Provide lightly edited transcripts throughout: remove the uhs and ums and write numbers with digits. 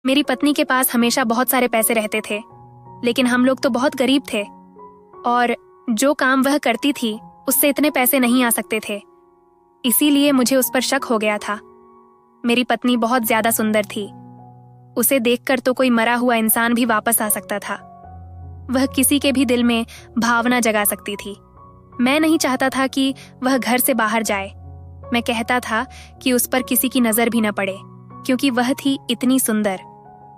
मेरी पत्नी के पास हमेशा बहुत सारे पैसे रहते थे, लेकिन हम लोग तो बहुत गरीब थे और जो काम वह करती थी उससे इतने पैसे नहीं आ सकते थे। इसीलिए मुझे उस पर शक हो गया था। मेरी पत्नी बहुत ज्यादा सुंदर थी। उसे देखकर तो कोई मरा हुआ इंसान भी वापस आ सकता था। वह किसी के भी दिल में भावना जगा सकती थी। मैं नहीं चाहता था कि वह घर से बाहर जाए। मैं कहता था कि उस पर किसी की नजर भी न पड़े, क्योंकि वह थी इतनी सुंदर।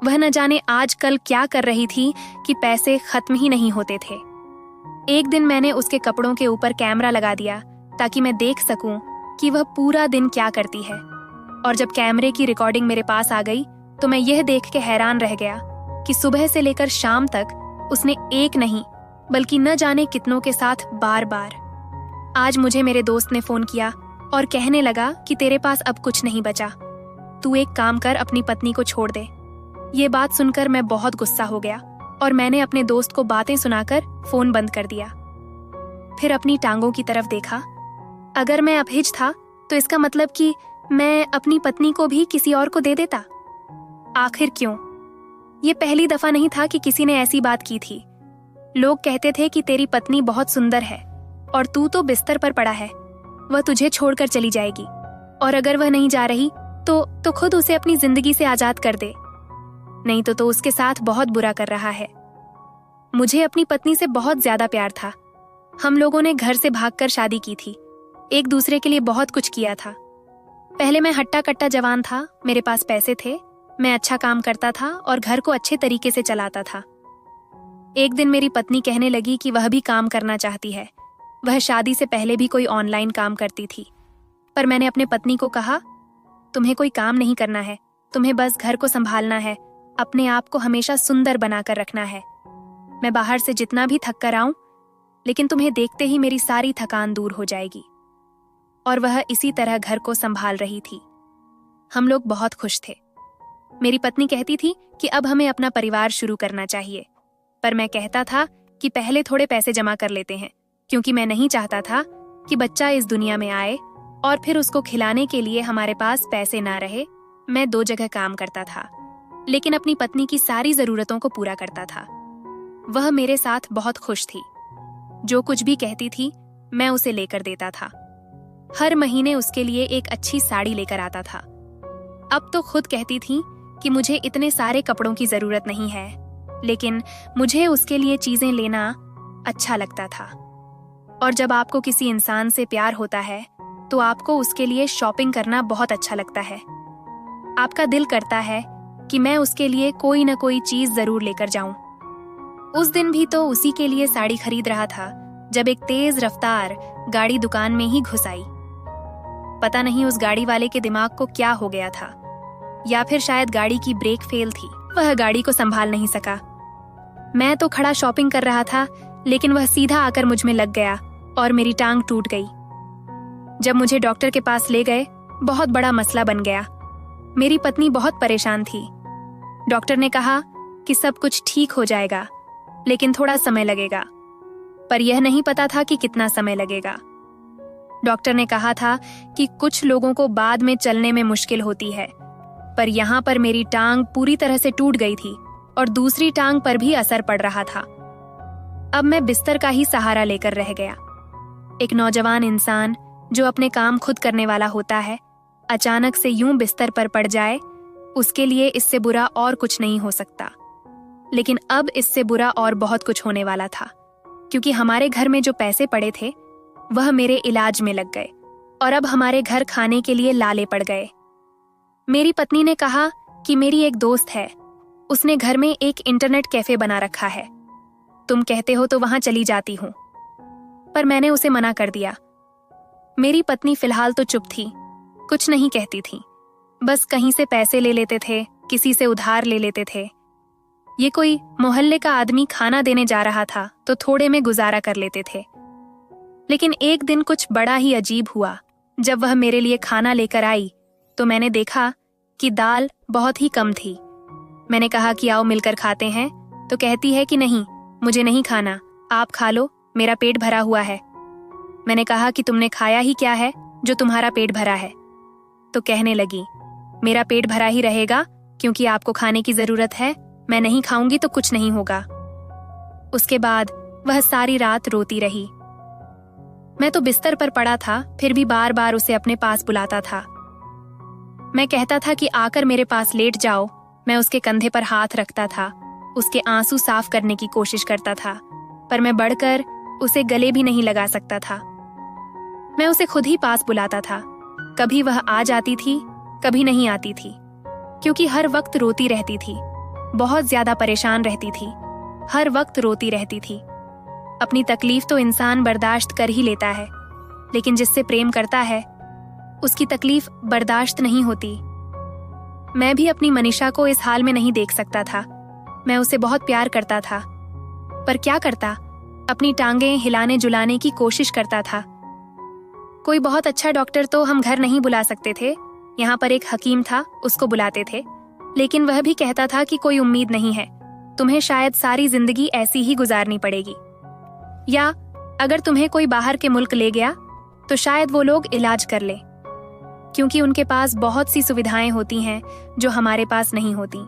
वह न जाने आजकल क्या कर रही थी कि पैसे खत्म ही नहीं होते थे। एक दिन मैंने उसके कपड़ों के ऊपर कैमरा लगा दिया ताकि मैं देख सकूं कि वह पूरा दिन क्या करती है। और जब कैमरे की रिकॉर्डिंग मेरे पास आ गई तो मैं यह देख के हैरान रह गया कि सुबह से लेकर शाम तक उसने एक नहीं बल्कि न जाने कितनों के साथ बार बार। आज मुझे मेरे दोस्त ने फोन किया और कहने लगा कि तेरे पास अब कुछ नहीं बचा, तू एक काम कर, अपनी पत्नी को छोड़ दे। ये बात सुनकर मैं बहुत गुस्सा हो गया और मैंने अपने दोस्त को बातें सुनाकर फोन बंद कर दिया। फिर अपनी टांगों की तरफ देखा। अगर मैं अपहिज था तो इसका मतलब कि मैं अपनी पत्नी को भी किसी और को दे देता। आखिर क्यों? ये पहली दफा नहीं था कि किसी ने ऐसी बात की थी। लोग कहते थे कि तेरी पत्नी बहुत सुंदर है और तू तो बिस्तर पर पड़ा है, वह तुझे छोड़कर चली जाएगी, और अगर वह नहीं जा रही तो खुद उसे अपनी जिंदगी से आजाद कर दे, नहीं तो उसके साथ बहुत बुरा कर रहा है। मुझे अपनी पत्नी से बहुत ज्यादा प्यार था। हम लोगों ने घर से भागकर शादी की थी, एक दूसरे के लिए बहुत कुछ किया था। पहले मैं हट्टा कट्टा जवान था, मेरे पास पैसे थे, मैं अच्छा काम करता था और घर को अच्छे तरीके से चलाता था। एक दिन मेरी पत्नी कहने लगी कि वह भी काम करना चाहती है। वह शादी से पहले भी कोई ऑनलाइन काम करती थी, पर मैंने अपने पत्नी को कहा, तुम्हें कोई काम नहीं करना है, तुम्हें बस घर को संभालना है, अपने आप को हमेशा सुंदर बनाकर रखना है। मैं बाहर से जितना भी थक कर आऊं, लेकिन तुम्हें देखते ही मेरी सारी थकान दूर हो जाएगी। और वह इसी तरह घर को संभाल रही थी। हम लोग बहुत खुश थे। मेरी पत्नी कहती थी कि अब हमें अपना परिवार शुरू करना चाहिए, पर मैं कहता था कि पहले थोड़े पैसे जमा कर लेते हैं, क्योंकि मैं नहीं चाहता था कि बच्चा इस दुनिया में आए और फिर उसको खिलाने के लिए हमारे पास पैसे ना रहे। मैं 2 जगह काम करता था, लेकिन अपनी पत्नी की सारी जरूरतों को पूरा करता था। वह मेरे साथ बहुत खुश थी। जो कुछ भी कहती थी मैं उसे लेकर देता था। हर महीने उसके लिए एक अच्छी साड़ी लेकर आता था। अब तो खुद कहती थी कि मुझे इतने सारे कपड़ों की जरूरत नहीं है, लेकिन मुझे उसके लिए चीजें लेना अच्छा लगता था। और जब आपको किसी इंसान से प्यार होता है तो आपको उसके लिए शॉपिंग करना बहुत अच्छा लगता है। आपका दिल करता है कि मैं उसके लिए कोई न कोई चीज जरूर लेकर जाऊं। उस दिन भी तो उसी के लिए साड़ी खरीद रहा था जब एक तेज रफ्तार गाड़ी दुकान में ही घुस आई। पता नहीं उस गाड़ी वाले के दिमाग को क्या हो गया था, या फिर शायद गाड़ी की ब्रेक फेल थी, वह गाड़ी को संभाल नहीं सका। मैं तो खड़ा शॉपिंग कर रहा था, लेकिन वह सीधा आकर मुझ में लग गया और मेरी टांग टूट गई। जब मुझे डॉक्टर के पास ले गए, बहुत बड़ा मसला बन गया। मेरी पत्नी बहुत परेशान थी। डॉक्टर ने कहा कि सब कुछ ठीक हो जाएगा, लेकिन थोड़ा समय लगेगा, पर यह नहीं पता था कि कितना समय लगेगा। डॉक्टर ने कहा था कि कुछ लोगों को बाद में चलने में मुश्किल होती है, पर यहाँ पर मेरी टांग पूरी तरह से टूट गई थी और दूसरी टांग पर भी असर पड़ रहा था। अब मैं बिस्तर का ही सहारा लेकर रह गया। एक नौजवान इंसान जो अपने काम खुद करने वाला होता है, अचानक से यूं बिस्तर पर पड़ जाए, उसके लिए इससे बुरा और कुछ नहीं हो सकता। लेकिन अब इससे बुरा और बहुत कुछ होने वाला था, क्योंकि हमारे घर में जो पैसे पड़े थे वह मेरे इलाज में लग गए और अब हमारे घर खाने के लिए लाले पड़ गए। मेरी पत्नी ने कहा कि मेरी एक दोस्त है, उसने घर में एक इंटरनेट कैफे बना रखा है, तुम कहते हो तो वहां चली जाती हूं। पर मैंने उसे मना कर दिया। मेरी पत्नी फिलहाल तो चुप थी, कुछ नहीं कहती थी, बस कहीं से पैसे ले लेते थे, किसी से उधार ले लेते थे। ये कोई मोहल्ले का आदमी खाना देने जा रहा था तो थोड़े में गुजारा कर लेते थे। लेकिन एक दिन कुछ बड़ा ही अजीब हुआ। जब वह मेरे लिए खाना लेकर आई तो मैंने देखा कि दाल बहुत ही कम थी। मैंने कहा कि आओ मिलकर खाते हैं, तो कहती है कि नहीं, मुझे नहीं खाना, आप खा लो, मेरा पेट भरा हुआ है। मैंने कहा कि तुमने खाया ही क्या है जो तुम्हारा पेट भरा है? तो कहने लगी, मेरा पेट भरा ही रहेगा क्योंकि आपको खाने की जरूरत है, मैं नहीं खाऊंगी तो कुछ नहीं होगा। उसके बाद वह सारी रात रोती रही। मैं तो बिस्तर पर पड़ा था, फिर भी बार बार उसे अपने पास बुलाता था। मैं कहता था कि आकर मेरे पास लेट जाओ। मैं उसके कंधे पर हाथ रखता था, उसके आंसू साफ करने की कोशिश करता था, पर मैं बढ़कर उसे गले भी नहीं लगा सकता था। मैं उसे खुद ही पास बुलाता था। कभी वह आ जाती थी, कभी नहीं आती थी, क्योंकि हर वक्त रोती रहती थी, बहुत ज्यादा परेशान रहती थी, हर वक्त रोती रहती थी। अपनी तकलीफ तो इंसान बर्दाश्त कर ही लेता है, लेकिन जिससे प्रेम करता है उसकी तकलीफ बर्दाश्त नहीं होती। मैं भी अपनी मनीषा को इस हाल में नहीं देख सकता था। मैं उसे बहुत प्यार करता था, पर क्या करता, अपनी टांगें हिलाने जुलाने की कोशिश करता था। कोई बहुत अच्छा डॉक्टर तो हम घर नहीं बुला सकते थे। यहाँ पर एक हकीम था, उसको बुलाते थे, लेकिन वह भी कहता था कि कोई उम्मीद नहीं है, तुम्हें शायद सारी जिंदगी ऐसी ही गुजारनी पड़ेगी, या अगर तुम्हें कोई बाहर के मुल्क ले गया तो शायद वो लोग इलाज कर ले, क्योंकि उनके पास बहुत सी सुविधाएं होती हैं जो हमारे पास नहीं होती।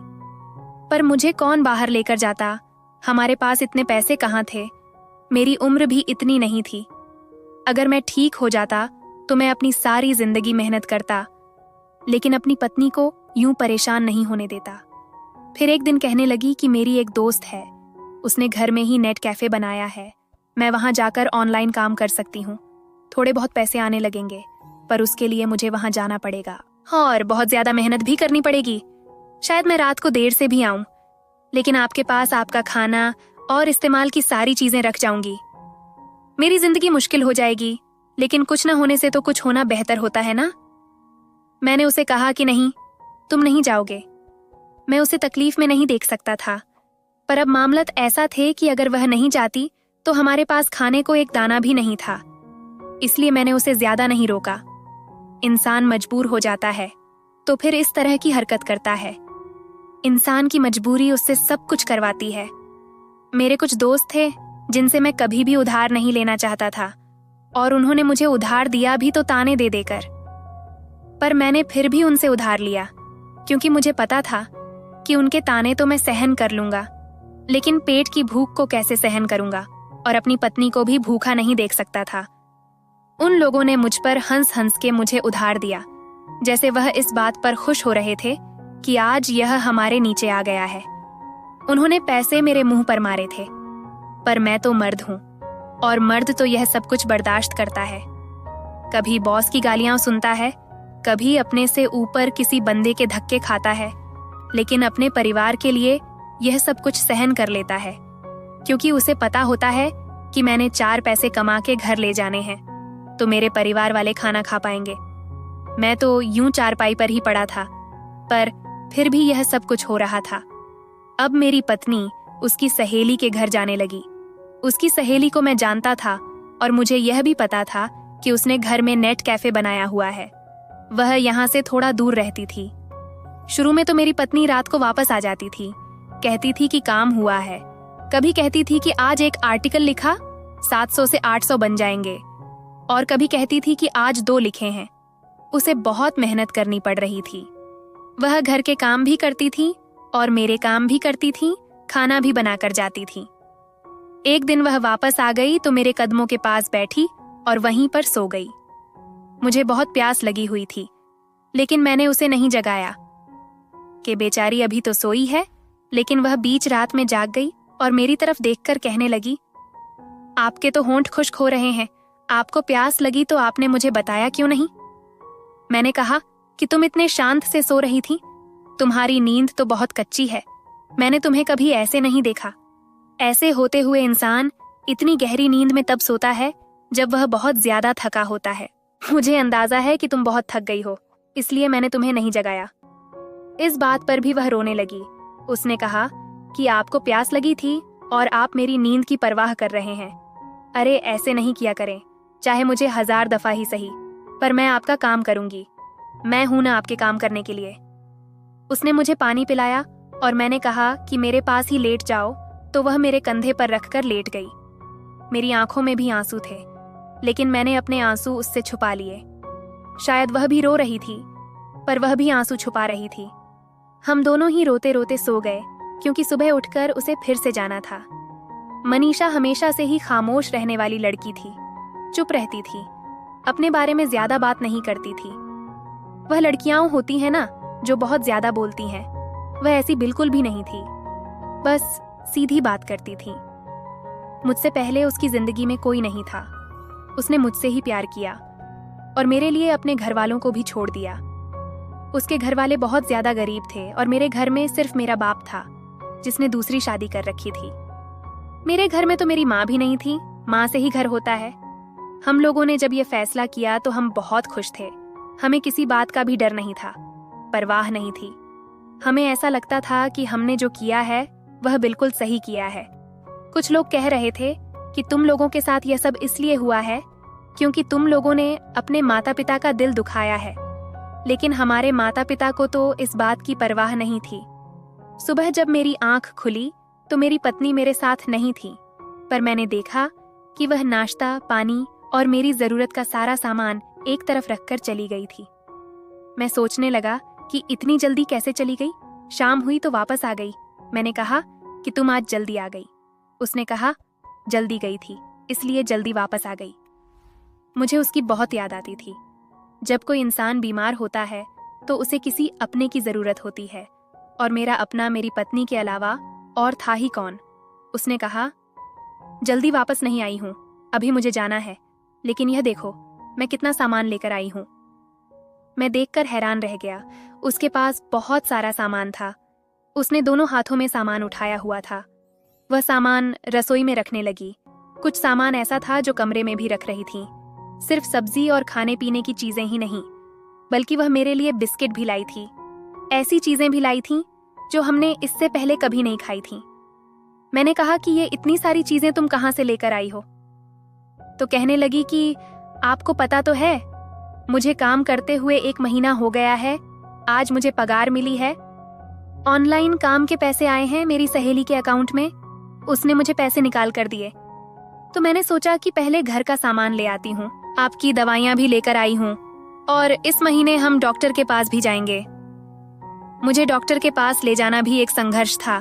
पर मुझे कौन बाहर लेकर जाता, हमारे पास इतने पैसे कहाँ थे, मेरी उम्र भी इतनी नहीं थी। अगर मैं ठीक हो जाता तो मैं अपनी सारी जिंदगी मेहनत करता, लेकिन अपनी पत्नी को यूं परेशान नहीं होने देता। फिर एक दिन कहने लगी कि मेरी एक दोस्त है, उसने घर में ही नेट कैफे बनाया है, मैं वहां जाकर ऑनलाइन काम कर सकती हूँ, थोड़े बहुत पैसे आने लगेंगे, पर उसके लिए मुझे वहां जाना पड़ेगा और बहुत ज्यादा मेहनत भी करनी पड़ेगी। शायद मैं रात को देर से भी आऊं, लेकिन आपके पास आपका खाना और इस्तेमाल की सारी चीजें रख जाऊंगी। मेरी जिंदगी मुश्किल हो जाएगी, लेकिन कुछ न होने से तो कुछ होना बेहतर होता है ना। मैंने उसे कहा कि नहीं, तुम नहीं जाओगे। मैं उसे तकलीफ में नहीं देख सकता था, पर अब मामलत ऐसा थे कि अगर वह नहीं जाती तो हमारे पास खाने को एक दाना भी नहीं था, इसलिए मैंने उसे ज्यादा नहीं रोका। इंसान मजबूर हो जाता है तो फिर इस तरह की हरकत करता है। इंसान की मजबूरी उससे सब कुछ करवाती है। मेरे कुछ दोस्त थे जिनसे मैं कभी भी उधार नहीं लेना चाहता था, और उन्होंने मुझे उधार दिया भी तो ताने दे देकर, पर मैंने फिर भी उनसे उधार लिया, क्योंकि मुझे पता था कि उनके ताने तो मैं सहन कर लूंगा, लेकिन पेट की भूख को कैसे सहन करूंगा, और अपनी पत्नी को भी भूखा नहीं देख सकता था। उन लोगों ने मुझ पर हंस हंस के मुझे उधार दिया, जैसे वह इस बात पर खुश हो रहे थे कि आज यह हमारे नीचे आ गया है। उन्होंने पैसे मेरे मुंह पर मारे थे, पर मैं तो मर्द हूं, और मर्द तो यह सब कुछ बर्दाश्त करता है। कभी बॉस की गालियां सुनता है, कभी अपने से ऊपर किसी बंदे के धक्के खाता है, लेकिन अपने परिवार के लिए यह सब कुछ सहन कर लेता है, क्योंकि उसे पता होता है कि मैंने 4 पैसे कमा के घर ले जाने हैं तो मेरे परिवार वाले खाना खा पाएंगे। मैं तो यूं चारपाई पर ही पड़ा था, पर फिर भी यह सब कुछ हो रहा था। अब मेरी पत्नी उसकी सहेली के घर जाने लगी। उसकी सहेली को मैं जानता था, और मुझे यह भी पता था कि उसने घर में नेट कैफे बनाया हुआ है। वह यहाँ से थोड़ा दूर रहती थी। शुरू में तो मेरी पत्नी रात को वापस आ जाती थी, कहती थी कि काम हुआ है, कभी कहती थी कि आज एक आर्टिकल लिखा 700 से 800 बन जाएंगे, और कभी कहती थी कि आज 2 लिखे हैं। उसे बहुत मेहनत करनी पड़ रही थी। वह घर के काम भी करती थी और मेरे काम भी करती थी, खाना भी बनाकर जाती थी। एक दिन वह वापस आ गई तो मेरे कदमों के पास बैठी और वहीं पर सो गई। मुझे बहुत प्यास लगी हुई थी, लेकिन मैंने उसे नहीं जगाया कि बेचारी अभी तो सोई है, लेकिन वह बीच रात में जाग गई और मेरी तरफ देखकर कहने लगी, आपके तो होंठ खुश्क हो रहे हैं, आपको प्यास लगी तो आपने मुझे बताया क्यों नहीं? मैंने कहा कि तुम इतने शांत से सो रही थी, तुम्हारी नींद तो बहुत कच्ची है, मैंने तुम्हें कभी ऐसे नहीं देखा। ऐसे होते हुए इंसान इतनी गहरी नींद में तब सोता है जब वह बहुत ज्यादा थका होता है। मुझे अंदाजा है कि तुम बहुत थक गई हो, इसलिए मैंने तुम्हें नहीं जगाया। इस बात पर भी वह रोने लगी। उसने कहा कि आपको प्यास लगी थी और आप मेरी नींद की परवाह कर रहे हैं। अरे ऐसे नहीं किया करें, चाहे मुझे 1000 दफा ही सही, पर मैं आपका काम करूंगी, मैं हूं ना आपके काम करने के लिए। उसने मुझे पानी पिलाया और मैंने कहा कि मेरे पास ही लेट जाओ, तो वह मेरे कंधे पर रखकर लेट गई। मेरी आंखों में भी आंसू थे, लेकिन मैंने अपने आंसू उससे छुपा लिए। शायद वह भी रो रही थी, पर वह भी आंसू छुपा रही थी। हम दोनों ही रोते रोते सो गए, क्योंकि सुबह उठकर उसे फिर से जाना था। मनीषा हमेशा से ही खामोश रहने वाली लड़की थी, चुप रहती थी, अपने बारे में ज्यादा बात नहीं करती थी। वह लड़कियां होती हैं ना जो बहुत ज्यादा बोलती हैं, वह ऐसी बिल्कुल भी नहीं थी, बस सीधी बात करती थी। मुझसे पहले उसकी जिंदगी में कोई नहीं था। उसने मुझसे ही प्यार किया और मेरे लिए अपने घर वालों को भी छोड़ दिया। उसके घर वाले बहुत ज्यादा गरीब थे और मेरे घर में सिर्फ मेरा बाप था, जिसने दूसरी शादी कर रखी थी। मेरे घर में तो मेरी माँ भी नहीं थी, माँ से ही घर होता है। हम लोगों ने जब ये फैसला किया तो हम बहुत खुश थे। हमें किसी बात का भी डर नहीं था, परवाह नहीं थी। हमें ऐसा लगता था कि हमने जो किया है वह बिल्कुल सही किया है। कुछ लोग कह रहे थे कि तुम लोगों के साथ यह सब इसलिए हुआ है क्योंकि तुम लोगों ने अपने माता पिता का दिल दुखाया है, लेकिन हमारे माता पिता को तो इस बात की परवाह नहीं थी। सुबह जब मेरी आंख खुली तो मेरी पत्नी मेरे साथ नहीं थी, पर मैंने देखा कि वह नाश्ता, पानी और मेरी जरूरत का सारा सामान एक तरफ रखकर चली गई थी। मैं सोचने लगा कि इतनी जल्दी कैसे चली गई। शाम हुई तो वापस आ गई। मैंने कहा कि तुम आज जल्दी आ गई। उसने कहा जल्दी गई थी इसलिए जल्दी वापस आ गई। मुझे उसकी बहुत याद आती थी। जब कोई इंसान बीमार होता है तो उसे किसी अपने की जरूरत होती है, और मेरा अपना मेरी पत्नी के अलावा और था ही कौन। उसने कहा जल्दी वापस नहीं आई हूं, अभी मुझे जाना है, लेकिन यह देखो मैं कितना सामान लेकर आई हूं। मैं देखकर हैरान रह गया। उसके पास बहुत सारा सामान था। उसने दोनों हाथों में सामान उठाया हुआ था। वह सामान रसोई में रखने लगी। कुछ सामान ऐसा था जो कमरे में भी रख रही थी। सिर्फ सब्जी और खाने पीने की चीजें ही नहीं, बल्कि वह मेरे लिए बिस्किट भी लाई थी। ऐसी चीजें भी लाई थी जो हमने इससे पहले कभी नहीं खाई थी। मैंने कहा कि ये इतनी सारी चीजें तुम कहां से लेकर आई हो? तो कहने लगी कि आपको पता तो है, मुझे काम करते हुए 1 महीना हो गया है। आज मुझे पगार मिली है। ऑनलाइन काम के पैसे आए हैं मेरी सहेली के अकाउंट में। उसने मुझे पैसे निकाल कर दिए। तो मैंने सोचा कि पहले घर का सामान ले आती हूँ, आपकी दवाइयाँ भी लेकर आई हूँ, और इस महीने हम डॉक्टर के पास भी जाएंगे। मुझे डॉक्टर के पास ले जाना भी एक संघर्ष था,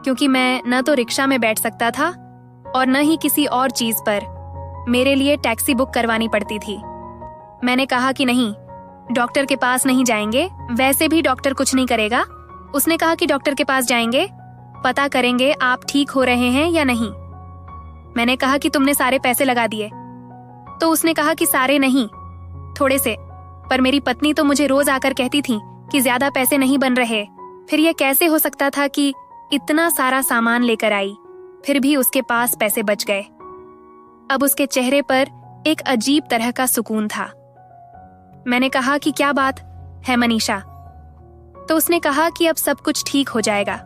क्योंकि मैं न तो रिक्शा में बैठ सकता था और न ही किसी और चीज पर। मेरे लिए टैक्सी बुक करवानी पड़ती थी। मैंने कहा कि नहीं, डॉक्टर के पास नहीं जाएंगे, वैसे भी डॉक्टर कुछ नहीं करेगा। उसने कहा कि डॉक्टर के पास जाएंगे, पता करेंगे आप ठीक हो रहे हैं या नहीं। मैंने कहा कि तुमने सारे पैसे लगा दिए। तो उसने कहा कि सारे नहीं, थोड़े से। पर मेरी पत्नी तो मुझे रोज आकर कहती थी कि ज्यादा पैसे नहीं बन रहे। फिर यह कैसे हो सकता था कि इतना सारा सामान लेकर आई, फिर भी उसके पास पैसे बच गए। अब उसके चेहरे पर एक अजीब तरह का सुकून था। मैंने कहा कि क्या बात है मनीषा? तो उसने कहा कि अब सब कुछ ठीक हो जाएगा।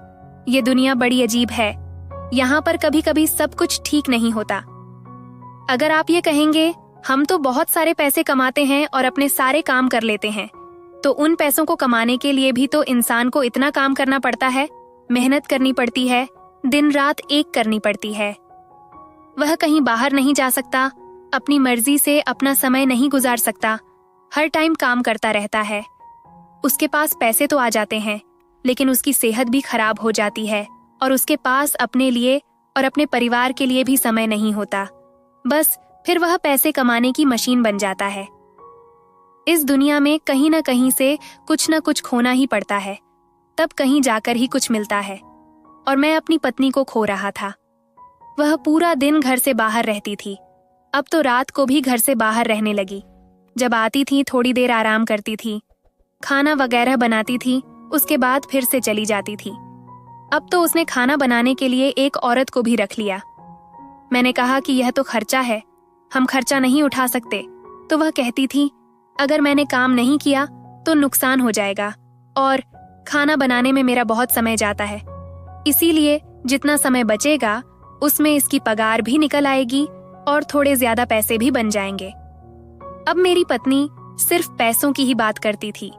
ये दुनिया बड़ी अजीब है, यहाँ पर कभी कभी सब कुछ ठीक नहीं होता। अगर आप ये कहेंगे हम तो बहुत सारे पैसे कमाते हैं और अपने सारे काम कर लेते हैं, तो उन पैसों को कमाने के लिए भी तो इंसान को इतना काम करना पड़ता है, मेहनत करनी पड़ती है, दिन रात एक करनी पड़ती है। वह कहीं बाहर नहीं जा सकता, अपनी मर्जी से अपना समय नहीं गुजार सकता, हर टाइम काम करता रहता है। उसके पास पैसे तो आ जाते हैं, लेकिन उसकी सेहत भी खराब हो जाती है और उसके पास अपने लिए और अपने परिवार के लिए भी समय नहीं होता। बस फिर वह पैसे कमाने की मशीन बन जाता है। इस दुनिया में कहीं ना कहीं से कुछ ना कुछ खोना ही पड़ता है, तब कहीं जाकर ही कुछ मिलता है। और मैं अपनी पत्नी को खो रहा था। वह पूरा दिन घर से बाहर रहती थी, अब तो रात को भी घर से बाहर रहने लगी। जब आती थी थोड़ी देर आराम करती थी, खाना वगैरह बनाती थी, उसके बाद फिर से चली जाती थी। अब तो उसने खाना बनाने के लिए एक औरत को भी रख लिया। मैंने कहा कि यह तो खर्चा है, हम खर्चा नहीं उठा सकते। तो वह कहती थी अगर मैंने काम नहीं किया तो नुकसान हो जाएगा, और खाना बनाने में मेरा बहुत समय जाता है, इसीलिए जितना समय बचेगा उसमें इसकी पगार भी निकल आएगी और थोड़े ज्यादा पैसे भी बन जाएंगे। अब मेरी पत्नी सिर्फ पैसों की ही बात करती थी,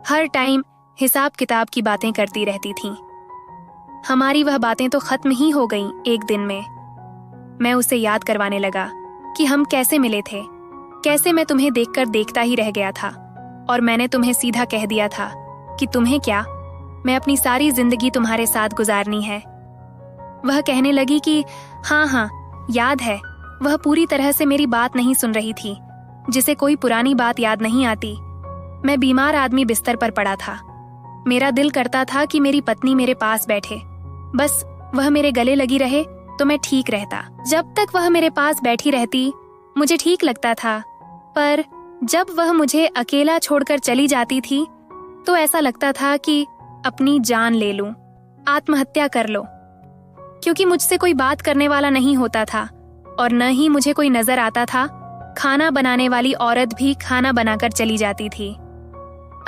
हर टाइम हिसाब किताब की बातें करती रहती थी। हमारी वह बातें तो खत्म ही हो गईं एक दिन में। मैं उसे याद करवाने लगा कि हम कैसे मिले थे, कैसे मैं तुम्हें देखकर देखता ही रह गया था, और मैंने तुम्हें सीधा कह दिया था कि तुम्हें क्या, मैं अपनी सारी जिंदगी तुम्हारे साथ गुजारनी है। वह कहने लगी कि हाँ हाँ याद है। वह पूरी तरह से मेरी बात नहीं सुन रही थी, जिसे कोई पुरानी बात याद नहीं आती। मैं बीमार आदमी बिस्तर पर पड़ा था। मेरा दिल करता था कि मेरी पत्नी मेरे पास बैठे, बस वह मेरे गले लगी रहे तो मैं ठीक रहता। जब तक वह मेरे पास बैठी रहती मुझे ठीक लगता था, पर जब वह मुझे अकेला छोड़कर चली जाती थी तो ऐसा लगता था कि अपनी जान ले लूं, आत्महत्या कर लो। क्योंकि मुझसे कोई बात करने वाला नहीं होता था और न ही मुझे कोई नजर आता था। खाना बनाने वाली औरत भी खाना बनाकर चली जाती थी।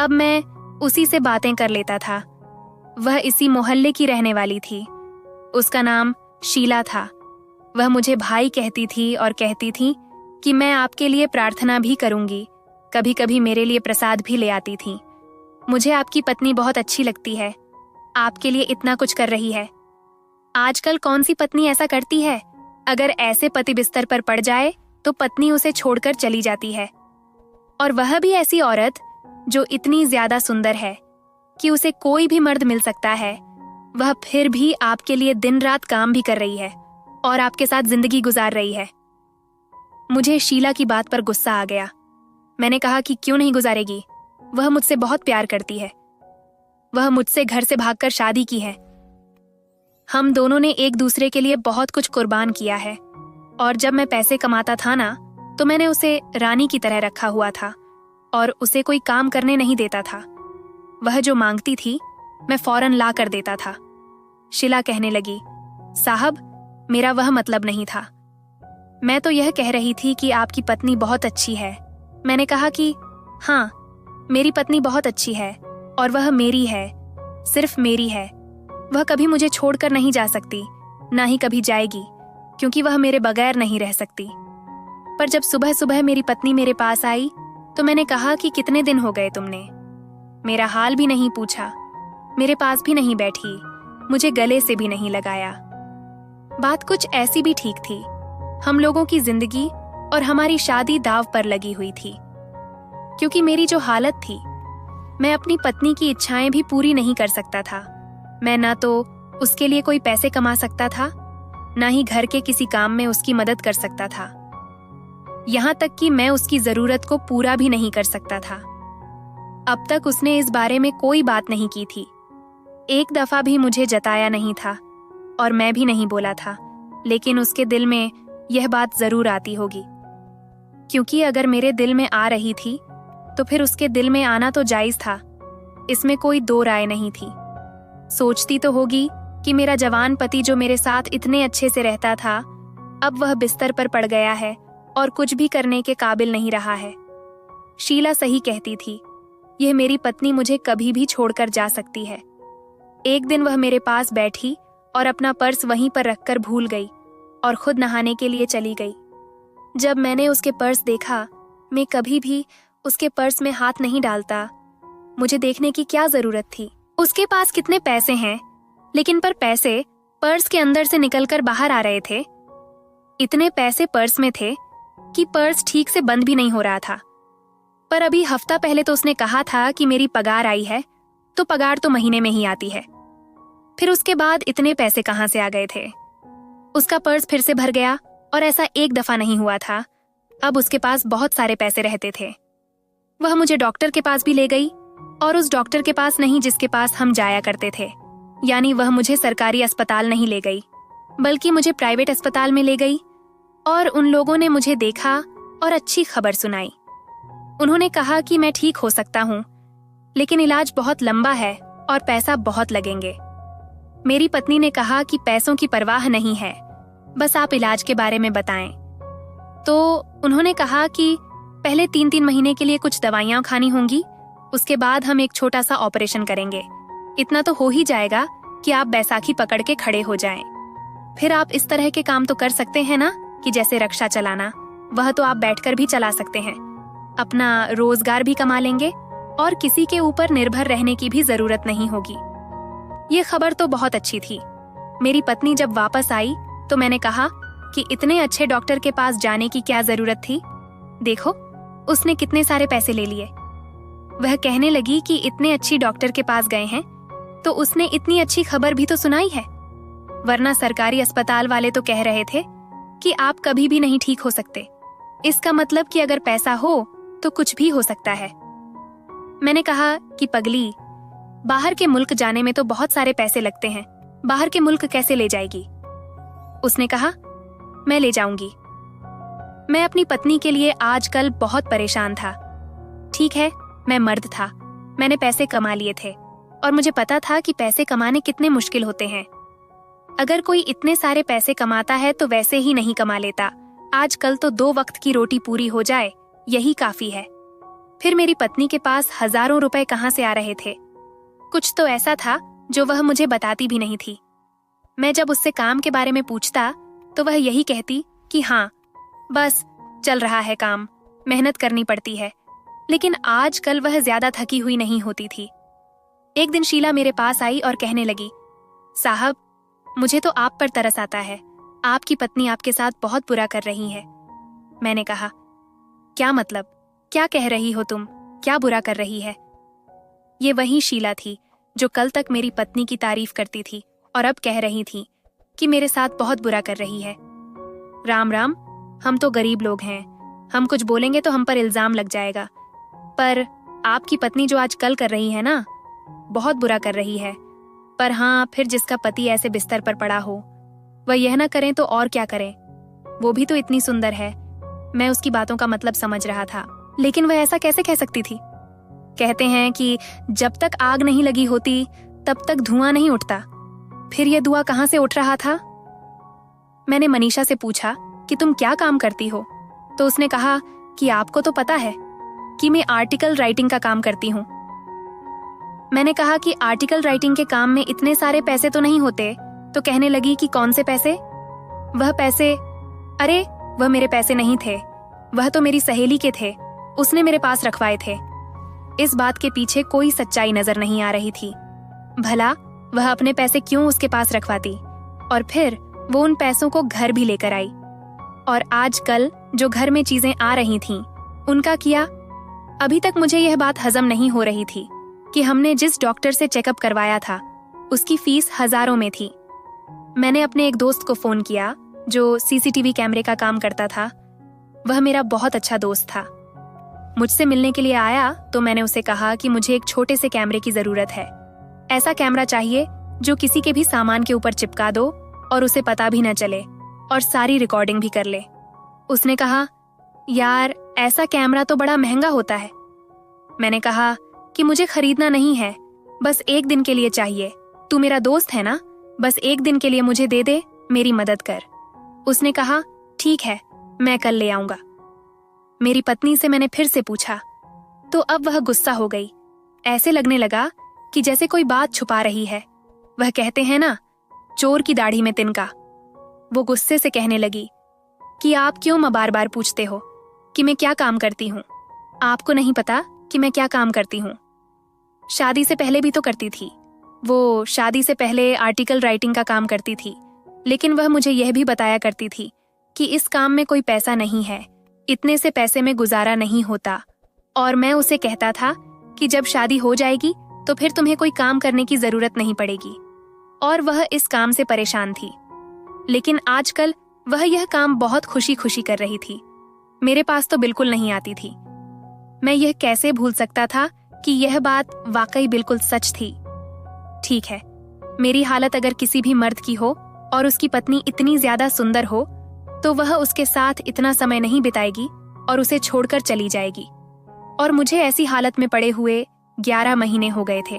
अब मैं उसी से बातें कर लेता था। वह इसी मोहल्ले की रहने वाली थी। उसका नाम शीला था। वह मुझे भाई कहती थी और कहती थी कि मैं आपके लिए प्रार्थना भी करूंगी। कभी कभी मेरे लिए प्रसाद भी ले आती थी। मुझे आपकी पत्नी बहुत अच्छी लगती है, आपके लिए इतना कुछ कर रही है। आजकल कौन सी पत्नी ऐसा करती है? अगर ऐसे पति बिस्तर पर पड़ जाए तो पत्नी उसे छोड़कर चली जाती है, और वह भी ऐसी औरत जो इतनी ज्यादा सुंदर है कि उसे कोई भी मर्द मिल सकता है। वह फिर भी आपके लिए दिन रात काम भी कर रही है और आपके साथ जिंदगी गुजार रही है। मुझे शीला की बात पर गुस्सा आ गया। मैंने कहा कि क्यों नहीं गुजारेगी, वह मुझसे बहुत प्यार करती है। वह मुझसे घर से भागकर शादी की है। हम दोनों ने एक दूसरे के लिए बहुत कुछ कुर्बान किया है, और जब मैं पैसे कमाता था ना तो मैंने उसे रानी की तरह रखा हुआ था और उसे कोई काम करने नहीं देता था। वह जो मांगती थी मैं फौरन ला कर देता था। शीला कहने लगी, साहब मेरा वह मतलब नहीं था। मैं तो यह कह रही थी कि आपकी पत्नी बहुत अच्छी है। मैंने कहा कि हाँ, मेरी पत्नी बहुत अच्छी है और वह मेरी है, सिर्फ मेरी है। वह कभी मुझे छोड़कर नहीं जा सकती, ना ही कभी जाएगी, क्योंकि वह मेरे बगैर नहीं रह सकती। पर जब सुबह सुबह मेरी पत्नी मेरे पास आई तो मैंने कहा कि कितने दिन हो गए तुमने? मेरा हाल भी नहीं पूछा, मेरे पास भी नहीं बैठी, मुझे गले से भी नहीं लगाया। बात कुछ ऐसी भी ठीक थी। हम लोगों की जिंदगी और हमारी शादी दांव पर लगी हुई थी। क्योंकि मेरी जो हालत थी, मैं अपनी पत्नी की इच्छाएं भी पूरी नहीं कर सकता था। मैं ना तो उसके लिए कोई पैसे कमा सकता था, ना ही घर के किसी काम में उसकी मदद कर सकता था। यहाँ तक कि मैं उसकी जरूरत को पूरा भी नहीं कर सकता था। अब तक उसने इस बारे में कोई बात नहीं की थी। एक दफा भी मुझे जताया नहीं था और मैं भी नहीं बोला था, लेकिन उसके दिल में यह बात जरूर आती होगी। क्योंकि अगर मेरे दिल में आ रही थी तो फिर उसके दिल में आना तो जायज था, इसमें कोई दो राय नहीं थी। सोचती तो होगी कि मेरा जवान पति जो मेरे साथ इतने अच्छे से रहता था, अब वह बिस्तर पर पड़ गया है और कुछ भी करने के काबिल नहीं रहा है। शीला सही कहती थी, यह मेरी पत्नी मुझे कभी भी छोड़कर जा सकती है। एक दिन वह मेरे पास बैठी और अपना पर्स वहीं पर रखकर भूल गई और खुद नहाने के लिए चली गई। जब मैंने उसके पर्स देखा, मैं कभी भी उसके पर्स में हाथ नहीं डालता। मुझे देखने की क्या जरूरत थी उसके पास कितने पैसे हैं, लेकिन पर पैसे पर्स के अंदर से निकलकर बाहर आ रहे थे। इतने पैसे पर्स में थे कि पर्स ठीक से बंद भी नहीं हो रहा था। पर अभी हफ्ता पहले तो उसने कहा था कि मेरी पगार आई है, तो पगार तो महीने में ही आती है। फिर उसके बाद इतने पैसे कहाँ से आ गए थे? उसका पर्स फिर से भर गया, और ऐसा एक दफा नहीं हुआ था। अब उसके पास बहुत सारे पैसे रहते थे। वह मुझे डॉक्टर के पास भी ले गई, और उस डॉक्टर के पास नहीं जिसके पास हम जाया करते थे। यानी वह मुझे सरकारी अस्पताल नहीं ले गई, बल्कि मुझे प्राइवेट अस्पताल में ले गई, और उन लोगों ने मुझे देखा और अच्छी खबर सुनाई। उन्होंने कहा कि मैं ठीक हो सकता हूँ, लेकिन इलाज बहुत लंबा है और पैसा बहुत लगेंगे। मेरी पत्नी ने कहा कि पैसों की परवाह नहीं है, बस आप इलाज के बारे में बताएं। तो उन्होंने कहा कि पहले 3-3 महीने के लिए कुछ दवाइयां खानी होंगी, उसके बाद हम एक छोटा सा ऑपरेशन करेंगे। इतना तो हो ही जाएगा कि आप बैसाखी पकड़ के खड़े हो जाएं। फिर आप इस तरह के काम तो कर सकते हैं ना, कि जैसे रक्षा चलाना, वह तो आप बैठकर भी चला सकते हैं। अपना रोजगार भी कमा लेंगे और किसी के ऊपर निर्भर रहने की भी जरूरत नहीं होगी। ये खबर तो बहुत अच्छी थी। मेरी पत्नी जब वापस आई तो मैंने कहा कि इतने अच्छे डॉक्टर के पास जाने की क्या जरूरत थी, देखो उसने कितने सारे पैसे ले लिए। वह कहने लगी कि इतने अच्छी डॉक्टर के पास गए हैं, तो उसने इतनी अच्छी खबर भी तो सुनाई है। वरना सरकारी अस्पताल वाले तो कह रहे थे कि आप कभी भी नहीं ठीक हो सकते। इसका मतलब कि अगर पैसा हो तो कुछ भी हो सकता है। मैंने कहा कि पगली, बाहर के मुल्क जाने में तो बहुत सारे पैसे लगते हैं, बाहर के मुल्क कैसे ले जाएगी? उसने कहा, मैं ले जाऊंगी। मैं अपनी पत्नी के लिए आजकल बहुत परेशान था। ठीक है, मैं मर्द था, मैंने पैसे कमा लिए थे और मुझे पता था कि पैसे कमाने कितने मुश्किल होते हैं। अगर कोई इतने सारे पैसे कमाता है तो वैसे ही नहीं कमा लेता। आजकल तो 2 वक्त की रोटी पूरी हो जाए, यही काफी है। फिर मेरी पत्नी के पास हजारों रुपए कहाँ से आ रहे थे? कुछ तो ऐसा था जो वह मुझे बताती भी नहीं थी। मैं जब उससे काम के बारे में पूछता तो वह यही कहती कि हाँ, बस चल रहा है काम, मेहनत करनी पड़ती है। लेकिन आजकल वह ज्यादा थकी हुई नहीं होती थी। एक दिन शीला मेरे पास आई और कहने लगी, साहब, मुझे तो आप पर तरस आता है, आपकी पत्नी आपके साथ बहुत बुरा कर रही है। मैंने कहा, क्या मतलब? क्या कह रही हो तुम? क्या बुरा कर रही है? ये वही शीला थी जो कल तक मेरी पत्नी की तारीफ करती थी और अब कह रही थी कि मेरे साथ बहुत बुरा कर रही है। राम राम, हम तो गरीब लोग हैं, हम कुछ बोलेंगे तो हम पर इल्जाम लग जाएगा। पर आपकी पत्नी जो आज कल कर रही है ना, बहुत बुरा कर रही है। पर हाँ, फिर जिसका पति ऐसे बिस्तर पर पड़ा हो, वह यह ना करें तो और क्या करें? वो भी तो इतनी सुंदर है। मैं उसकी बातों का मतलब समझ रहा था, लेकिन वह ऐसा कैसे कह सकती थी? कहते हैं कि जब तक आग नहीं लगी होती तब तक धुआं नहीं उठता। फिर यह धुआं कहाँ से उठ रहा था? मैंने मनीषा से पूछा कि तुम क्या काम करती हो? तो उसने कहा कि आपको तो पता है कि मैं आर्टिकल राइटिंग का काम करती हूँ। मैंने कहा कि आर्टिकल राइटिंग के काम में इतने सारे पैसे तो नहीं होते। तो कहने लगी कि कौन से पैसे? वह पैसे, अरे वह मेरे पैसे नहीं थे, वह तो मेरी सहेली के थे, उसने मेरे पास रखवाए थे। इस बात के पीछे कोई सच्चाई नजर नहीं आ रही थी। भला वह अपने पैसे क्यों उसके पास रखवाती? और फिर वो उन पैसों को घर भी लेकर आई। और आजकल जो घर में चीजें आ रही थीं, उनका किया। अभी तक मुझे यह बात हजम नहीं हो रही थी कि हमने जिस डॉक्टर से चेकअप करवाया था उसकी फीस हजारों में थी। मैंने अपने एक दोस्त को फोन किया जो सीसीटीवी कैमरे का काम करता था। वह मेरा बहुत अच्छा दोस्त था। मुझसे मिलने के लिए आया तो मैंने उसे कहा कि मुझे एक छोटे से कैमरे की जरूरत है। ऐसा कैमरा चाहिए जो किसी के भी सामान के ऊपर चिपका दो और उसे पता भी न चले और सारी रिकॉर्डिंग भी कर ले। उसने कहा, यार ऐसा कैमरा तो बड़ा महंगा होता है। मैंने कहा कि मुझे खरीदना नहीं है, बस एक दिन के लिए चाहिए। तू मेरा दोस्त है ना, बस एक दिन के लिए मुझे दे दे, मेरी मदद कर। उसने कहा, ठीक है, मैं कल ले आऊंगा। मेरी पत्नी से मैंने फिर से पूछा तो अब वह गुस्सा हो गई। ऐसे लगने लगा कि जैसे कोई बात छुपा रही है। वह कहते हैं ना, चोर की दाढ़ी में तिनका। वो गुस्से से कहने लगी कि आप क्यों बार बार पूछते हो कि मैं क्या काम करती हूँ? आपको नहीं पता कि मैं क्या काम करती हूँ? शादी से पहले भी तो करती थी। वो शादी से पहले आर्टिकल राइटिंग का काम करती थी, लेकिन वह मुझे यह भी बताया करती थी कि इस काम में कोई पैसा नहीं है, इतने से पैसे में गुजारा नहीं होता। और मैं उसे कहता था कि जब शादी हो जाएगी तो फिर तुम्हें कोई काम करने की जरूरत नहीं पड़ेगी। और वह इस काम से परेशान थी। लेकिन आजकल वह यह काम बहुत खुशी खुशी कर रही थी। मेरे पास तो बिल्कुल नहीं आती थी। मैं यह कैसे भूल सकता था कि यह बात वाकई बिल्कुल सच थी। ठीक है, मेरी हालत अगर किसी भी मर्द की हो और उसकी पत्नी इतनी ज्यादा सुंदर हो तो वह उसके साथ इतना समय नहीं बिताएगी और उसे छोड़कर चली जाएगी। और मुझे ऐसी हालत में पड़े हुए 11 महीने हो गए थे।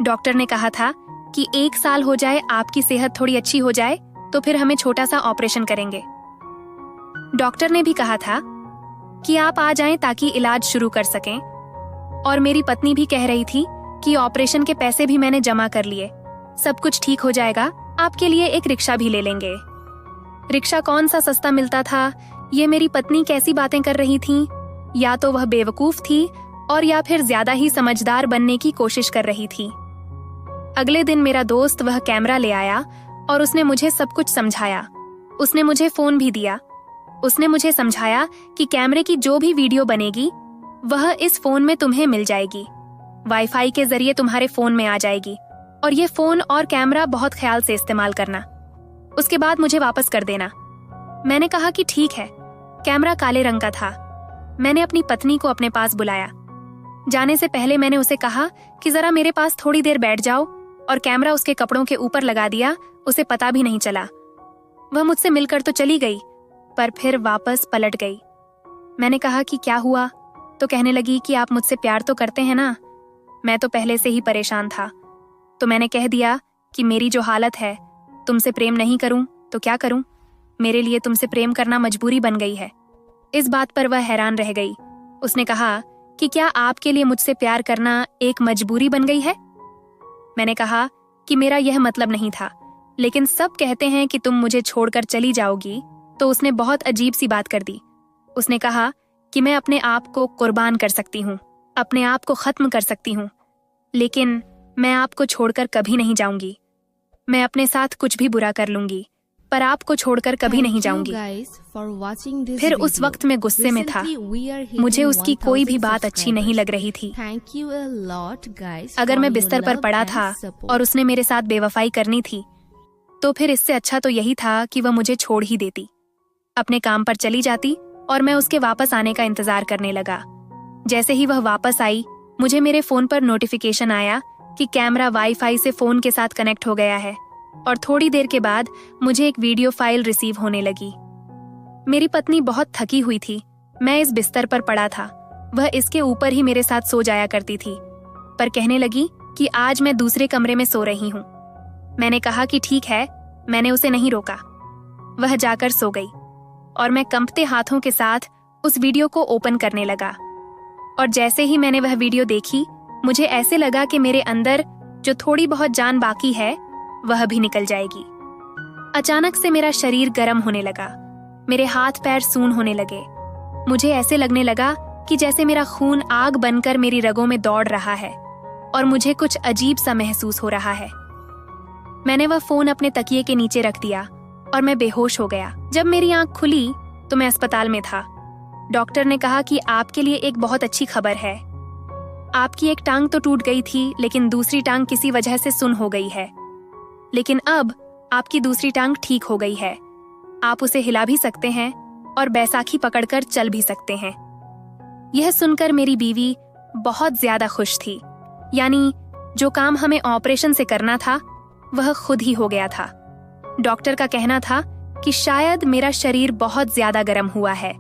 डॉक्टर ने कहा था कि 1 साल हो जाए, आपकी सेहत थोड़ी अच्छी हो जाए तो फिर हमें छोटा सा ऑपरेशन करेंगे। डॉक्टर ने भी कहा था कि आप आ जाएं ताकि इलाज शुरू कर सकें। और मेरी पत्नी भी कह रही थी कि ऑपरेशन के पैसे भी मैंने जमा कर लिए, सब कुछ ठीक हो जाएगा, आपके लिए एक रिक्शा भी ले लेंगे। रिक्शा कौन सा सस्ता मिलता था, ये मेरी पत्नी कैसी बातें कर रही थी। या तो वह बेवकूफ थी और या फिर ज्यादा ही समझदार बनने की कोशिश कर रही थी। अगले दिन मेरा दोस्त वह कैमरा ले आया और उसने मुझे सब कुछ समझाया। उसने मुझे फोन भी दिया। उसने मुझे समझाया कि कैमरे की जो भी वीडियो बनेगी वह इस फोन में तुम्हें मिल जाएगी, वाईफाई के जरिए तुम्हारे फोन में आ जाएगी और ये फोन और कैमरा बहुत ख्याल से इस्तेमाल करना। उसके बाद मुझे वापस कर देना। मैंने कहा कि ठीक है। कैमरा काले रंग का था। मैंने अपनी पत्नी को अपने पास बुलाया। जाने से पहले मैंने उसे कहा कि जरा मेरे पास थोड़ी देर बैठ जाओ, और कैमरा उसके कपड़ों के ऊपर लगा दिया। उसे पता भी नहीं चला। वह मुझसे मिलकर तो चली गई, पर फिर वापस पलट गई। मैंने कहा कि क्या हुआ, तो कहने लगी कि आप मुझसे प्यार तो करते हैं ना। मैं तो पहले से ही परेशान था, तो मैंने कह दिया कि मेरी जो हालत है, तुमसे प्रेम नहीं करूं तो क्या करूं। मेरे लिए तुमसे प्रेम करना मजबूरी बन गई है। इस बात पर वह हैरान रह गई। उसने कहा कि क्या आपके लिए मुझसे प्यार करना एक मजबूरी बन गई है। मैंने कहा कि मेरा यह मतलब नहीं था, लेकिन सब कहते हैं कि तुम मुझे छोड़कर चली जाओगी, तो उसने बहुत अजीब सी बात कर दी। उसने कहा कि मैं अपने आप को कुर्बान कर सकती हूँ, अपने आप को खत्म कर सकती हूँ, लेकिन मैं आपको छोड़कर कभी नहीं जाऊंगी। मैं अपने साथ कुछ भी बुरा कर लूंगी, पर आपको छोड़कर कभी नहीं जाऊंगी। फिर उस वक्त मैं गुस्से में था। मुझे उसकी कोई भी बात अच्छी नहीं लग रही थी। अगर मैं बिस्तर पर पड़ा था और उसने मेरे साथ बेवफाई करनी थी, तो फिर इससे अच्छा तो यही था कि वह मुझे छोड़ ही देती, अपने काम पर चली जाती और मैं उसके वापस आने का इंतजार करने लगा। जैसे ही वह वापस आई, मुझे मेरे फोन पर नोटिफिकेशन आया कि कैमरा वाईफाई से फोन के साथ कनेक्ट हो गया है, और थोड़ी देर के बाद मुझे एक वीडियो फाइल रिसीव होने लगी। मेरी पत्नी बहुत थकी हुई थी। मैं इस बिस्तर पर पड़ा था। वह इसके ऊपर ही मेरे साथ सो जाया करती थी, पर कहने लगी कि आज मैं दूसरे कमरे में सो रही हूँ। मैंने कहा कि ठीक है। मैंने उसे नहीं रोका। वह जाकर सो गई और मैं कंपते हाथों के साथ उस वीडियो को ओपन करने लगा। और जैसे ही मैंने वह वीडियो देखी, मुझे ऐसे लगा कि मेरे अंदर जो थोड़ी बहुत जान बाकी है, वह भी निकल जाएगी। अचानक से मेरा शरीर गर्म होने लगा। मेरे हाथ पैर सून होने लगे। मुझे ऐसे लगने लगा कि जैसे मेरा खून आग बनकर मेरी रगों में दौड़ रहा है, और मुझे कुछ अजीब सा महसूस हो रहा है। मैंने वह फोन अपने तकिए के नीचे रख दिया और मैं बेहोश हो गया। जब मेरी आंख खुली तो मैं अस्पताल में था। डॉक्टर ने कहा कि आपके लिए एक बहुत अच्छी खबर है। आपकी एक टांग तो टूट गई थी, लेकिन दूसरी टांग किसी वजह से सुन्न हो गई है। लेकिन अब आपकी दूसरी टांग ठीक हो गई है। आप उसे हिला भी सकते हैं और बैसाखी पकड़कर चल भी सकते हैं। यह सुनकर मेरी बीवी बहुत ज्यादा खुश थी। यानी जो काम हमें ऑपरेशन से करना था, वह खुद ही हो गया था। डॉक्टर का कहना था कि शायद मेरा शरीर बहुत ज्यादा गर्म हुआ है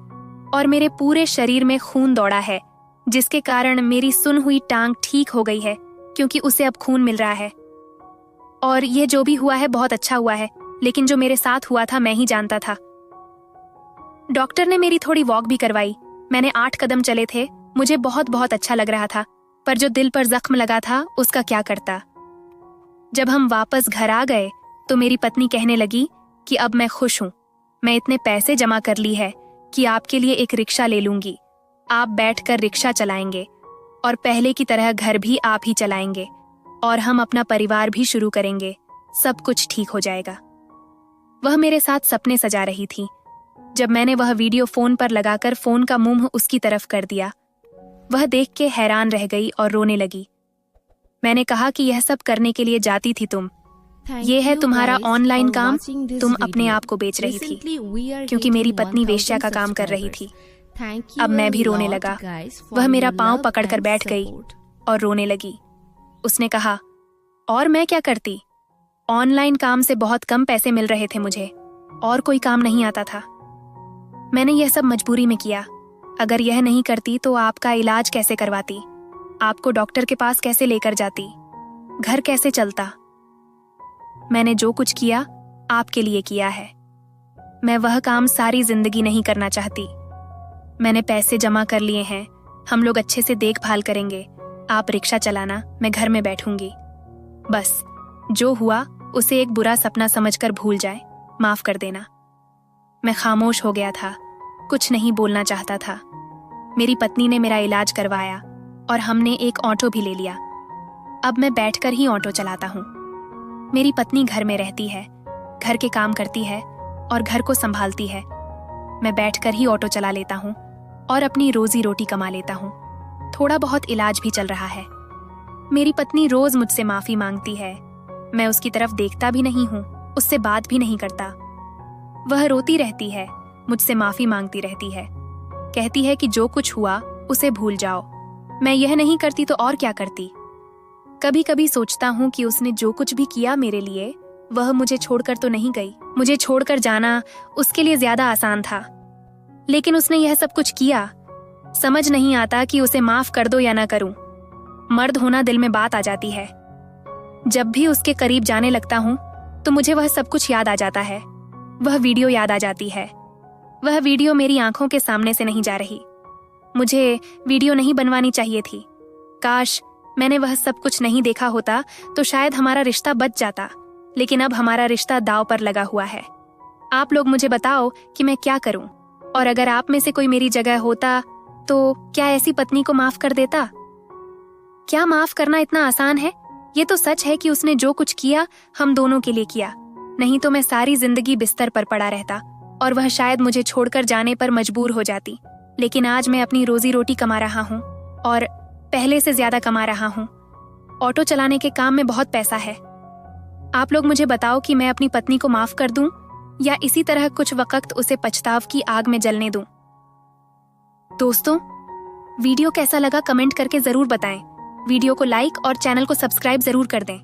और मेरे पूरे शरीर में खून दौड़ा है, जिसके कारण मेरी सुन हुई टांग ठीक हो गई है, क्योंकि उसे अब खून मिल रहा है। और ये जो भी हुआ है बहुत अच्छा हुआ है, लेकिन जो मेरे साथ हुआ था मैं ही जानता था। डॉक्टर ने मेरी थोड़ी वॉक भी करवाई। मैंने 8 कदम चले थे। मुझे बहुत बहुत अच्छा लग रहा था, पर जो दिल पर जख्म लगा था उसका क्या करता। जब हम वापस घर आ गए तो मेरी पत्नी कहने लगी कि अब मैं खुश हूँ। मैं इतने पैसे जमा कर ली है कि आपके लिए एक रिक्शा ले लूंगी। आप बैठकर रिक्शा चलाएंगे और पहले की तरह घर भी आप ही चलाएंगे, और हम अपना परिवार भी शुरू करेंगे। सब कुछ ठीक हो जाएगा। वह मेरे साथ सपने सजा रही थी। जब मैंने वह वीडियो फोन पर लगाकर फोन का मुंह उसकी तरफ कर दिया, वह देख के हैरान रह गई और रोने लगी। मैंने कहा कि यह सब करने के लिए जाती थी तुम। ये है तुम्हारा ऑनलाइन काम। तुम अपने आप को बेच रही थी, क्योंकि मेरी पत्नी वेश्या का काम कर रही थी। अब मैं भी रोने लगा। वह मेरा पांव पकड़कर बैठ गई और रोने लगी। उसने कहा, और मैं क्या करती? ऑनलाइन काम से बहुत कम पैसे मिल रहे थे मुझे, और कोई काम नहीं आता था। मैंने यह सब मजबूरी में किया। अगर यह नहीं करती तो आपका इलाज कैसे करवाती? आपको डॉक्टर के पास कैसे लेकर जाती? घर कैसे चलता? मैंने जो कुछ किया आपके लिए किया है। मैं वह काम सारी जिंदगी नहीं करना चाहती। मैंने पैसे जमा कर लिए हैं। हम लोग अच्छे से देखभाल करेंगे। आप रिक्शा चलाना, मैं घर में बैठूंगी। बस जो हुआ उसे एक बुरा सपना समझकर भूल जाए। माफ कर देना। मैं खामोश हो गया था, कुछ नहीं बोलना चाहता था। मेरी पत्नी ने मेरा इलाज करवाया और हमने एक ऑटो भी ले लिया। अब मैं बैठकर ही ऑटो चलाता हूँ। मेरी पत्नी घर में रहती है, घर के काम करती है और घर को संभालती है। मैं बैठकर ही ऑटो चला लेता हूँ और अपनी रोजी रोटी कमा लेता हूँ। थोड़ा बहुत इलाज भी चल रहा है। मेरी पत्नी रोज मुझसे माफी मांगती है मैं उसकी तरफ देखता भी नहीं हूँ, उससे बात भी नहीं करता। वह रोती रहती है, मुझसे माफी मांगती रहती है, कहती है कि जो कुछ हुआ उसे भूल जाओ। मैं यह नहीं करती तो और क्या करती। कभी कभी सोचता हूँ कि उसने जो कुछ भी किया मेरे लिए, वह मुझे छोड़कर तो नहीं गई। मुझे छोड़कर जाना उसके लिए ज्यादा आसान था, लेकिन उसने यह सब कुछ किया। समझ नहीं आता कि उसे माफ कर दो या ना करूं। मर्द होना दिल में बात आ जाती है। जब भी उसके करीब जाने लगता हूं तो मुझे वह सब कुछ याद आ जाता है। वह वीडियो याद आ जाती है। वह वीडियो मेरी आंखों के सामने से नहीं जा रही। मुझे वीडियो नहीं बनवानी चाहिए थी। काश मैंने वह सब कुछ नहीं देखा होता तो शायद हमारा रिश्ता बच जाता, लेकिन अब हमारा रिश्ता दांव पर लगा हुआ है। आप लोग मुझे बताओ कि मैं क्या करूं, और अगर आप में से कोई मेरी जगह होता तो क्या ऐसी पत्नी को माफ कर देता? क्या माफ करना इतना आसान है? ये तो सच है कि उसने जो कुछ किया हम दोनों के लिए किया, नहीं तो मैं सारी जिंदगी बिस्तर पर पड़ा रहता और वह शायद मुझे छोड़कर जाने पर मजबूर हो जाती। लेकिन आज मैं अपनी रोजी रोटी कमा रहा हूँ और पहले से ज्यादा कमा रहा हूँ। ऑटो चलाने के काम में बहुत पैसा है। आप लोग मुझे बताओ कि मैं अपनी पत्नी को माफ कर दूं या इसी तरह कुछ वक्त उसे पछताव की आग में जलने दूं। दोस्तों, वीडियो कैसा लगा कमेंट करके जरूर बताएं। वीडियो को लाइक और चैनल को सब्सक्राइब जरूर कर दें।